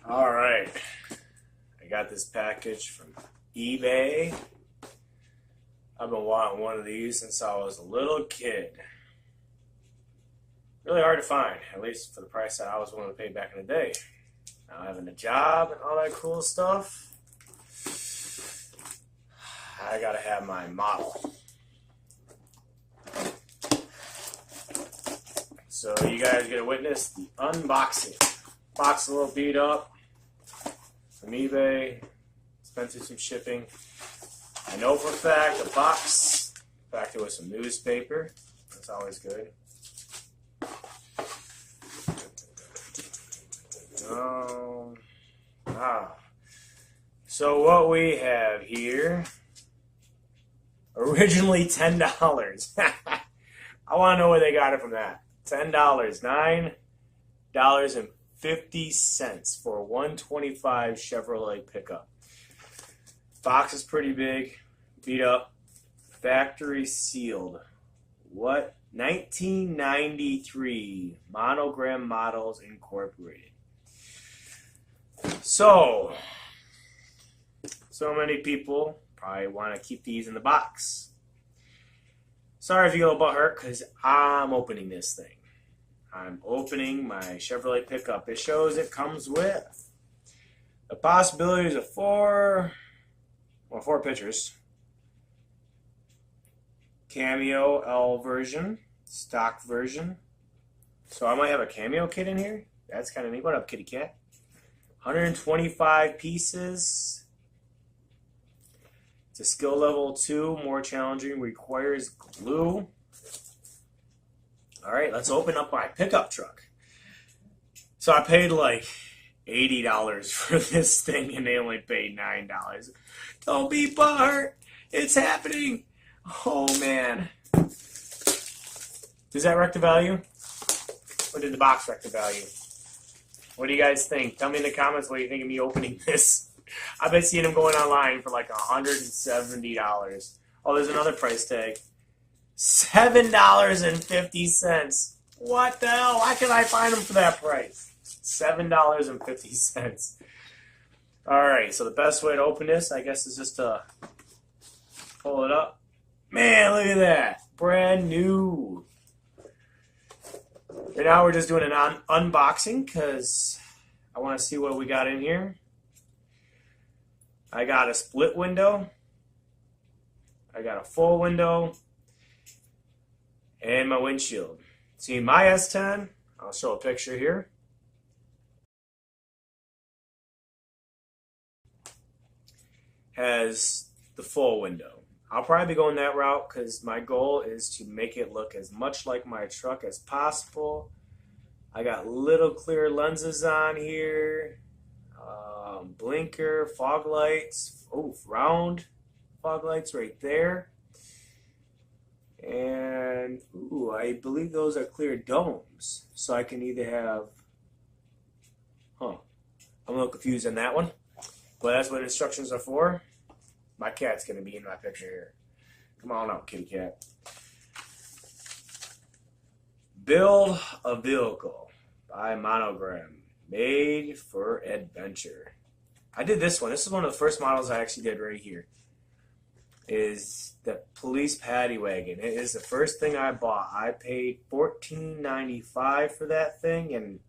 All right, I got this package from eBay. I've been wanting one of these since I was a little kid. Really hard to find, at least for the price that I was willing to pay back in the day. Now having a job and all that cool stuff, I gotta have my model. So you guys get to witness the unboxing. Box a little beat up from eBay, expensive some shipping. I know for a fact the box packed it with some newspaper. That's always good. So what we have here, originally $10. I want to know where they got it from that. $10, $9.50 for a 125 Chevrolet pickup. Box is pretty big, beat up, factory sealed. What? 1993 Monogram Models Incorporated. So many people probably want to keep these in the box. Sorry if you get a little butthurt, because I'm opening this thing. I'm opening my Chevrolet pickup. It shows it comes with the possibilities of four pictures. Cameo L version, stock version. So I might have a cameo kit in here. That's kind of neat. What up, kitty cat? 125 pieces. It's a skill level 2, more challenging, requires glue. All right, let's open up my pickup truck. So I paid like $80 for this thing, and they only paid $9. Don't be butthurt. It's happening. Oh, man. Does that wreck the value? Or did the box wreck the value? What do you guys think? Tell me in the comments what you think of me opening this. I've been seeing them going online for like $170. Oh, there's another price tag. $7.50. What the hell? Why can I find them for that price? $7.50. All right, so the best way to open this, I guess, is just to pull it up. Man, look at that. Brand new. Right now we're just doing an unboxing because I want to see what we got in here. I got a split window. I got a full window. And my windshield. See, my S10, I'll show a picture here. Has the full window. I'll probably be going that route because my goal is to make it look as much like my truck as possible. I got little clear lenses on here. Blinker, fog lights. Oh, round fog lights right there. And, ooh, I believe those are clear domes. So I can either have, I'm a little confused on that one. But that's what instructions are for. My cat's going to be in my picture here. Come on out, kitty cat. Build a vehicle by Monogram. Made for adventure. I did this one. This is one of the first models I actually did right here. Is the police paddy wagon. It is the first thing I bought. I paid $14.95 for that thing, and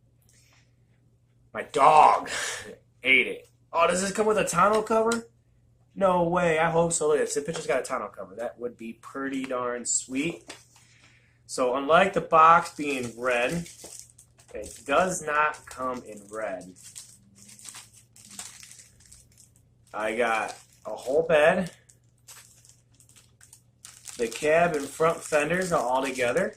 my dog ate it. Oh, does this come with a tonneau cover? No way. I hope so. Look at this. The picture's got a tonneau cover. That would be pretty darn sweet. So unlike the box being red, it does not come in red. I got a whole bed. The cab and front fenders are all together.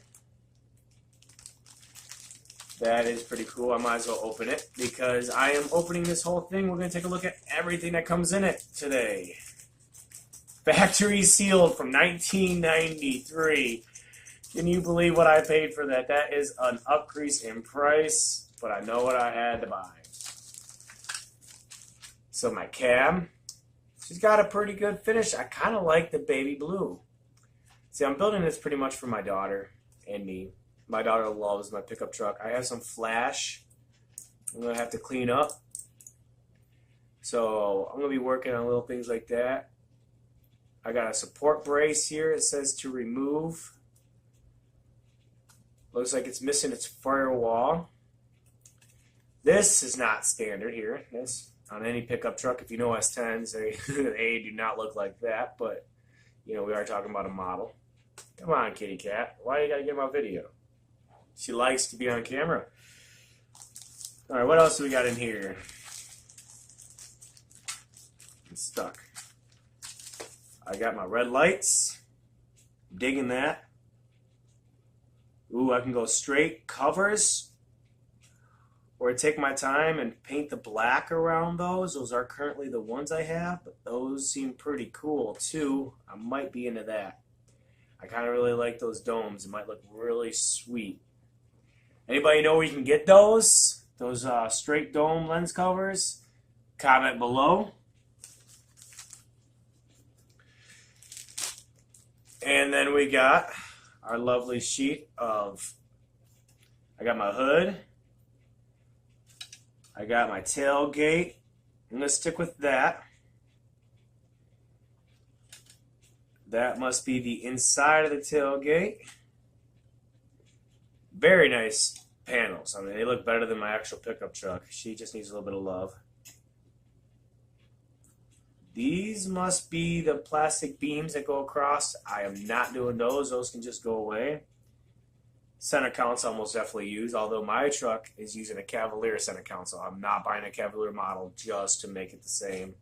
That is pretty cool. I might as well open it because I am opening this whole thing. We're going to take a look at everything that comes in it today. Factory sealed from 1993. Can you believe what I paid for that? That is an upcrease in price, but I know what I had to buy. So my cab, she's got a pretty good finish. I kind of like the baby blue. See, I'm building this pretty much for my daughter and me. My daughter loves my pickup truck. I have some flash I'm going to have to clean up. So I'm going to be working on little things like that. I got a support brace here. It says to remove. Looks like it's missing its firewall. This is not standard here. This on any pickup truck. If you know S10s, they do not look like that. But you know, we are talking about a model. Come on, kitty cat. Why you gotta get my video? She likes to be on camera. All right, what else do we got in here? It's stuck. I got my red lights. I'm digging that. Ooh, I can go straight covers or take my time and paint the black around those. Those are currently the ones I have, but those seem pretty cool too. I might be into that. I kind of really like those domes. It might look really sweet. Anybody know where you can get those? Those straight dome lens covers? Comment below. And then we got our lovely sheet of, I got my hood, I got my tailgate. I'm going to stick with that. That must be the inside of the tailgate. Very nice panels. I mean, they look better than my actual pickup truck. She just needs a little bit of love. These must be the plastic beams that go across. I am not doing those. Those can just go away. Center console most definitely use, although my truck is using a Cavalier center console. I'm not buying a Cavalier model just to make it the same.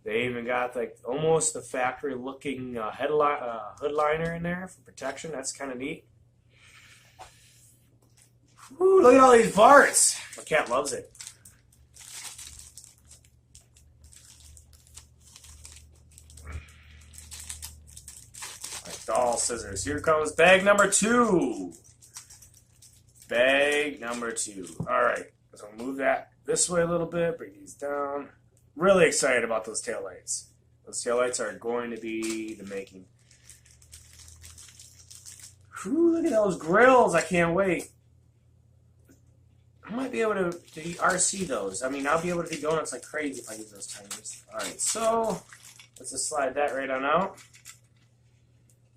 They even got like almost the factory looking hood liner in there for protection. That's kind of neat. Woo, look at all these parts. My cat loves it. Doll scissors. Here comes bag number 2. Bag number 2. Alright, so I'll move that this way a little bit, bring these down. Really excited about those taillights. Those taillights are going to be the making. Whew, look at those grills. I can't wait. I might be able to RC those. I mean, I'll be able to do donuts like crazy if I use those timers. Alright, so let's just slide that right on out.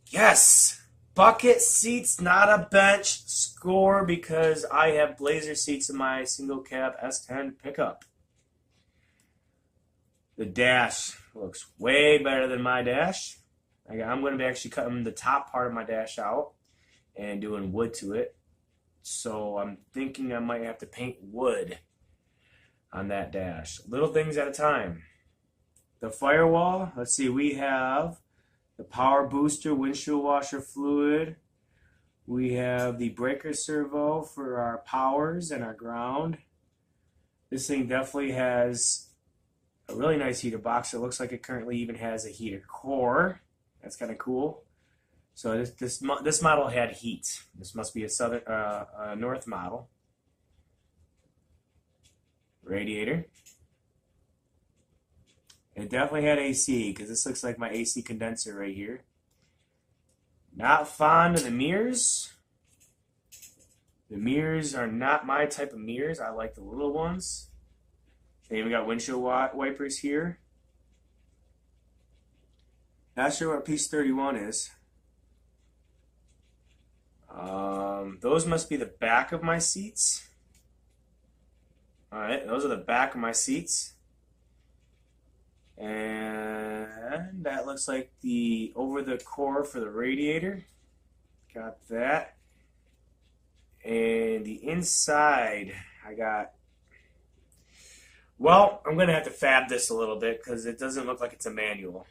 Yes! Bucket seats, not a bench. Score because I have Blazer seats in my single cab S10 pickup. The dash looks way better than my dash. I'm going to be actually cutting the top part of my dash out and doing wood to it. So I'm thinking I might have to paint wood on that dash. Little things at a time. The firewall, let's see, we have the power booster, windshield washer fluid. We have the breaker servo for our powers and our ground. This thing definitely has a really nice heater box. It looks like it currently even has a heater core. That's kind of cool. So this model had heat. This must be a north model. Radiator. It definitely had AC, because this looks like my AC condenser right here. Not fond of the mirrors. The mirrors are not my type of mirrors. I like the little ones. They even got windshield wipers here. Not sure what piece 31 is. Those must be the back of my seats. Alright, those are the back of my seats. And that looks like the over the core for the radiator. Got that. And the inside, I got, well, I'm going to have to fab this a little bit because it doesn't look like it's a manual.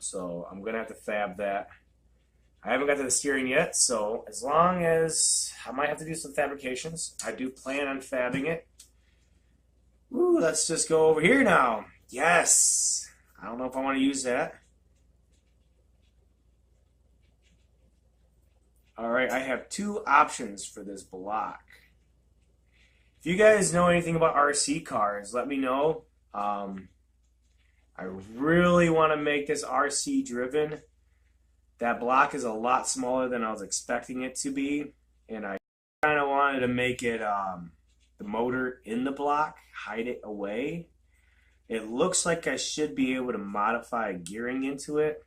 So I'm going to have to fab that. I haven't got to the steering yet, so as long as I might have to do some fabrications, I do plan on fabbing it. Ooh, let's just go over here now. Yes! I don't know if I want to use that. Alright, I have 2 options for this block. If you guys know anything about RC cars, let me know. I really want to make this RC driven. That block is a lot smaller than I was expecting it to be, and I kind of wanted to make it the motor in the block, hide it away. It looks like I should be able to modify gearing into it,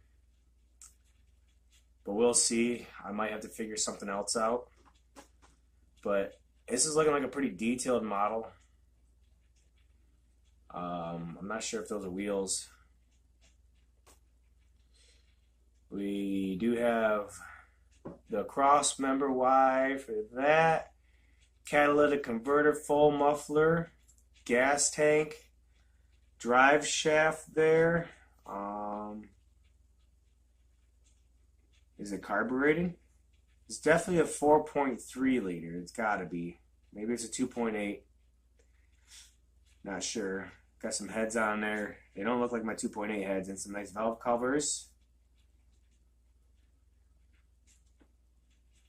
but we'll see. I might have to figure something else out. But this is looking like a pretty detailed model. I'm not sure if those are wheels. We do have the cross member Y for that. Catalytic converter, full muffler, gas tank, drive shaft there. Is it carbureting? It's definitely a 4.3 liter. It's got to be. Maybe it's a 2.8. Not sure. Got some heads on there. They don't look like my 2.8 heads, and some nice valve covers.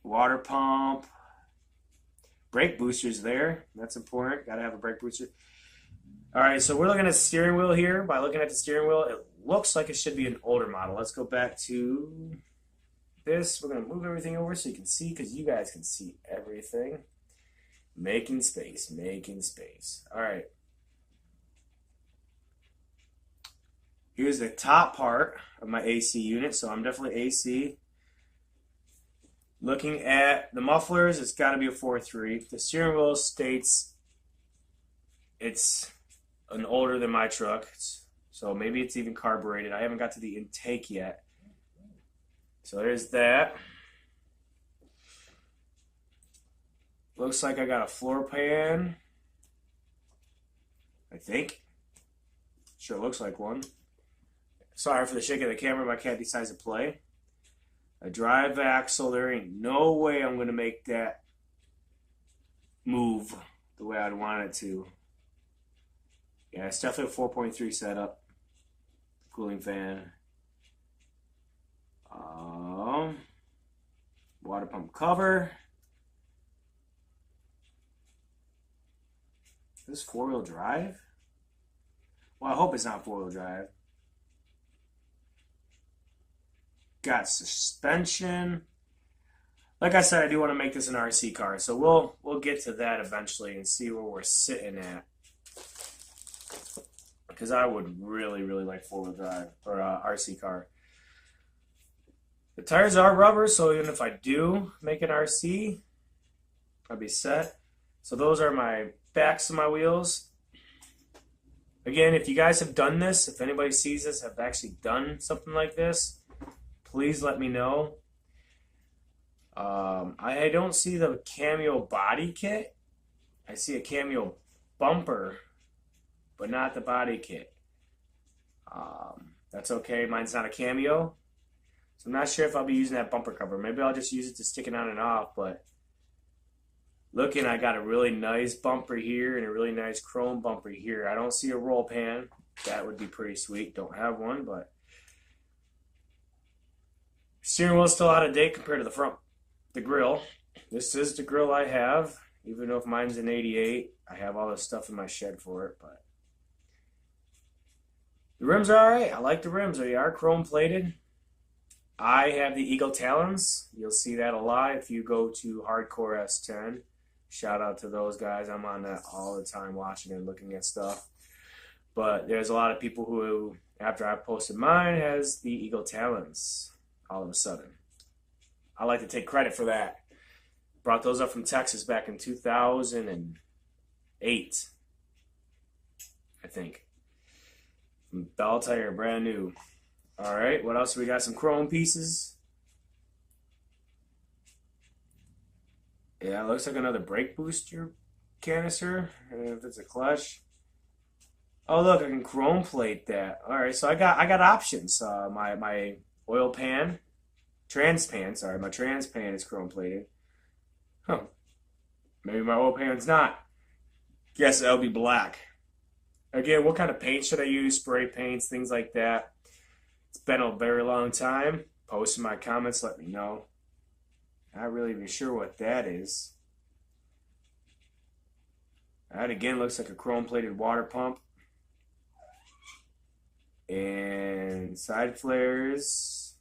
Water pump. Brake boosters there. That's important. Got to have a brake booster. All right, so we're looking at the steering wheel here. By looking at the steering wheel, it looks like it should be an older model. Let's go back to this. We're going to move everything over so you can see, because you guys can see everything. Making space, making space. All right. Here's the top part of my AC unit, so I'm definitely AC. Looking at the mufflers, it's got to be a 4.3. The steering wheel states it's an older than my truck, so maybe it's even carbureted. I haven't got to the intake yet. So there's that. Looks like I got a floor pan, I think. Sure looks like one. Sorry for the shake of the camera, my cat decides to play. A drive axle, there ain't no way I'm going to make that move the way I'd want it to. Yeah, it's definitely a 4.3 setup. Cooling fan. Water pump cover. Is this four-wheel drive? Well, I hope it's not four-wheel drive. Got suspension. Like I said, I do want to make this an RC car, so we'll get to that eventually and see where we're sitting at. Because I would really, really like four-wheel drive or RC car. The tires are rubber, so even if I do make an RC, I'll be set. So those are my backs of my wheels. Again, if you guys have done this, if anybody sees this, have actually done something like this, please let me know. I don't see the cameo body kit. I see a cameo bumper, but not the body kit. That's okay. Mine's not a cameo. So I'm not sure if I'll be using that bumper cover. Maybe I'll just use it to stick it on and off. But looking, I got a really nice bumper here and a really nice chrome bumper here. I don't see a roll pan. That would be pretty sweet. Don't have one, but steering wheel's still out of date compared to the front. The grill. This is the grill I have. Even though if mine's an 88, I have all this stuff in my shed for it. But the rims are alright. I like the rims. They are chrome plated. I have the Eagle Talons. You'll see that a lot if you go to Hardcore S10. Shout out to those guys. I'm on that all the time watching and looking at stuff. But there's a lot of people who, after I posted mine, has the Eagle Talons all of a sudden. I like to take credit for that. Brought those up from Texas back in 2008, I think. From Bell Tire, brand new. All right, what else? We got some chrome pieces. Yeah, it looks like another brake booster canister. I don't know if it's a clutch. Oh, look, I can chrome plate that. All right, so I got options. My oil pan, trans pan. Sorry, my trans pan is chrome plated. Huh? Maybe my oil pan's not. Guess that'll be black. Again, what kind of paint should I use? Spray paints, things like that. It's been a very long time. Post in my comments, let me know. Not really even sure what that is. That again looks like a chrome plated water pump. And side flares.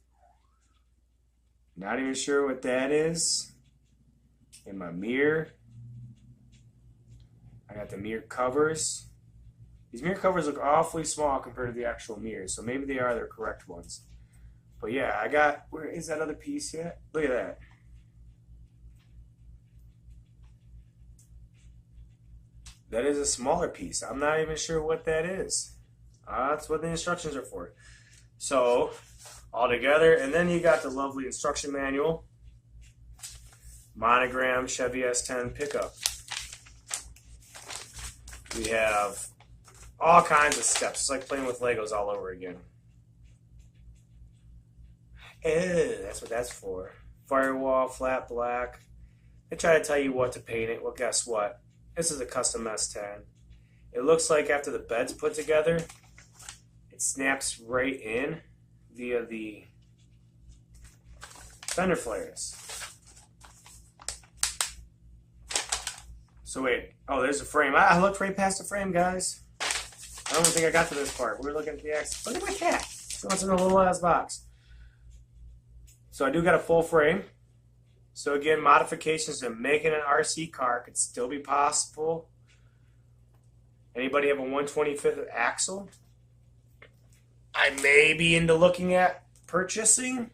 Not even sure what that is. And my mirror. I got the mirror covers. These mirror covers look awfully small compared to the actual mirrors, so maybe they are the correct ones. But yeah, I got, where is that other piece yet? Look at that. That is a smaller piece. I'm not even sure what that is. That's what the instructions are for. So, all together, and then you got the lovely instruction manual. Monogram Chevy S10 pickup. We have all kinds of steps. It's like playing with Legos all over again. That's what that's for. Firewall, flat black. They try to tell you what to paint it. Well, guess what? This is a custom S10. It looks like after the bed's put together, it snaps right in via the fender flares. So wait, oh, there's a frame. I looked right past the frame, guys. I don't think I got to this part. We're looking at the X. Look at my cat. So what's in a little ass box. So I do got a full frame. So again, modifications to making an RC car could still be possible. Anybody have a 1/25 axle? I may be into looking at purchasing,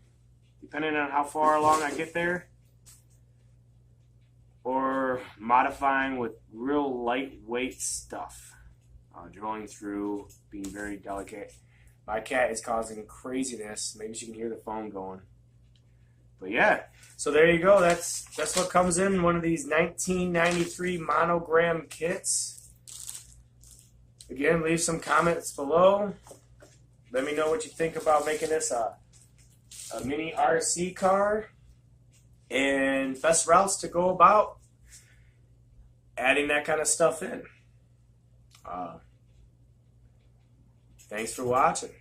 depending on how far along I get there. Or modifying with real lightweight stuff. Drawing through, being very delicate. My cat is causing craziness. Maybe she can hear the phone going. But yeah, so there you go. That's what comes in one of these 1993 Monogram kits. Again, leave some comments below. Let me know what you think about making this a mini RC car. And best routes to go about adding that kind of stuff in. Thanks for watching.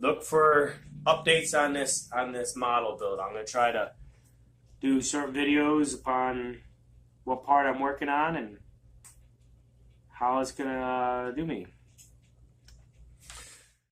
Look for updates on this model build. I'm going to try to do short videos upon what part I'm working on and how it's going to do me.